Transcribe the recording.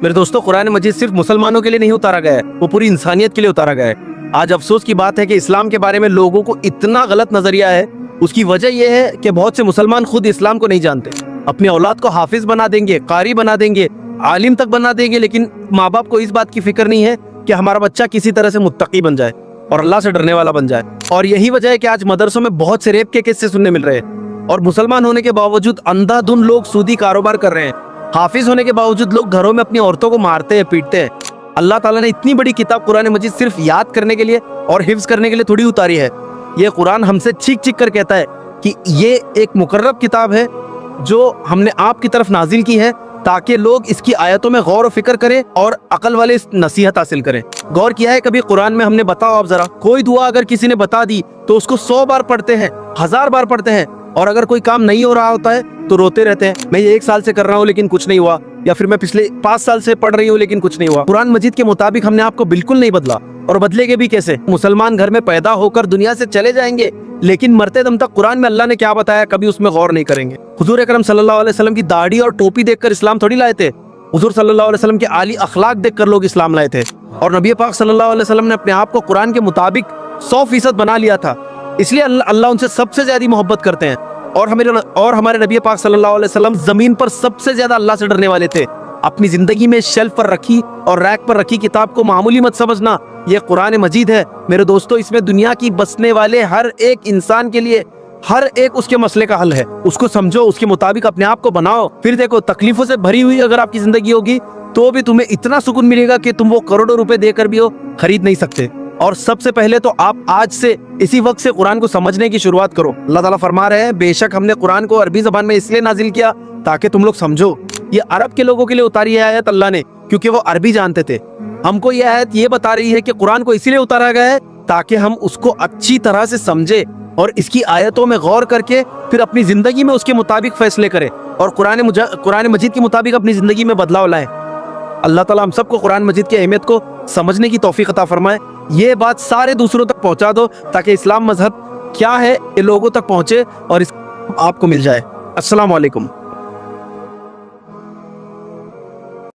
میرے دوستوں، قرآن مجید صرف مسلمانوں کے لیے نہیں اتارا گیا ہے، وہ پوری انسانیت کے لیے اتارا گیا ہے۔ آج افسوس کی بات ہے کہ اسلام کے بارے میں لوگوں کو اتنا غلط نظریہ ہے۔ اس کی وجہ یہ ہے کہ بہت سے مسلمان خود اسلام کو نہیں جانتے، اپنی اولاد کو حافظ بنا دیں گے، قاری بنا دیں گے، عالم تک بنا دیں گے، لیکن ماں باپ کو اس بات کی فکر نہیں ہے کہ ہمارا بچہ کسی طرح سے متقی بن جائے اور اللہ سے ڈرنے والا بن جائے۔ اور یہی وجہ ہے کہ آج مدرسوں میں بہت سے ریپ کے قصے سننے مل رہے ہیں، اور مسلمان ہونے کے باوجود اندھا دھند لوگ سودی کاروبار کر رہے ہیں۔ حافظ ہونے کے باوجود لوگ گھروں میں اپنی عورتوں کو مارتے ہیں، پیٹتے ہیں۔ اللہ تعالیٰ نے اتنی بڑی کتاب قرآن مجید صرف یاد کرنے کے لیے اور حفظ کرنے کے لیے تھوڑی اتاری ہے۔ یہ قرآن ہم سے چیخ چیخ کر کہتا ہے کہ یہ ایک مقرب کتاب ہے جو ہم نے آپ کی طرف نازل کی ہے تاکہ لوگ اس کی آیتوں میں غور و فکر کریں اور عقل والے نصیحت حاصل کریں۔ غور کیا ہے کبھی قرآن میں ہم نے؟ بتاؤ آپ ذرا، کوئی دعا اگر کسی نے بتا دی تو اس کو 100 بار پڑھتے ہیں، 1000 بار پڑھتے ہیں، اور اگر کوئی کام نہیں ہو رہا ہوتا ہے تو روتے رہتے ہیں، میں یہ 1 سال سے کر رہا ہوں لیکن کچھ نہیں ہوا، یا پھر میں پچھلے 5 سال سے پڑھ رہی ہوں لیکن کچھ نہیں ہوا۔ قرآن مجید کے مطابق ہم نے آپ کو بالکل نہیں بدلا، اور بدلے گے بھی کیسے؟ مسلمان گھر میں پیدا ہو کر دنیا سے چلے جائیں گے، لیکن مرتے دم تک قرآن میں اللہ نے کیا بتایا کبھی اس میں غور نہیں کریں گے۔ حضور اکرم صلی اللہ علیہ وسلم کی داڑھی اور ٹوپی دیکھ کر اسلام تھوڑی لائے تھے، حضور صلی اللہ علیہ وسلم کے عالی اخلاق دیکھ کر لوگ اسلام لائے تھے، اور نبی پاک صلی اللہ علیہ وسلم نے اپنے آپ کو قرآن کے مطابق 100% بنا لیا تھا، اس لیے اللہ ان سے سب سے زیادہ محبت کرتے ہیں۔ اور ہمارے نبی پاک صلی اللہ علیہ وسلم زمین پر سب سے زیادہ اللہ سے ڈرنے والے تھے۔ اپنی زندگی میں شیلف پر رکھی اور ریک پر رکھی کتاب کو معمولی مت سمجھنا، یہ قرآن مجید ہے میرے دوستو۔ اس میں دنیا کی بسنے والے ہر ایک انسان کے لیے ہر ایک اس کے مسئلے کا حل ہے، اس کو سمجھو، اس کے مطابق اپنے آپ کو بناؤ، پھر دیکھو تکلیفوں سے بھری ہوئی اگر آپ کی زندگی ہوگی تو بھی تمہیں اتنا سکون ملے گا کہ تم وہ کروڑوں روپے دے کر بھی خرید نہیں سکتے۔ اور سب سے پہلے تو آپ آج سے اسی وقت سے قرآن کو سمجھنے کی شروعات کرو۔ اللہ تعالیٰ فرما رہے ہیں، بے شک ہم نے قرآن کو عربی زبان میں اس لیے نازل کیا تاکہ تم لوگ سمجھو۔ یہ عرب کے لوگوں کے لیے اتاری ہے آیت اللہ نے، کیونکہ وہ عربی جانتے تھے۔ ہم کو یہ آیت یہ بتا رہی ہے کہ قرآن کو اسی لیے اتارا گیا ہے تاکہ ہم اس کو اچھی طرح سے سمجھے اور اس کی آیتوں میں غور کر کے پھر اپنی زندگی میں اس کے مطابق فیصلے کریں اور قرآن مجید کے مطابق اپنی زندگی میں بدلاؤ لائیں۔ اللہ تعالیٰ ہم سب کو قرآن مجید کی اہمیت کو سمجھنے کی توفیق عطا فرمائے۔ یہ بات سارے دوسروں تک پہنچا دو تاکہ اسلام مذہب کیا ہے یہ لوگوں تک پہنچے اور اس آپ کو مل جائے۔ السلام علیکم۔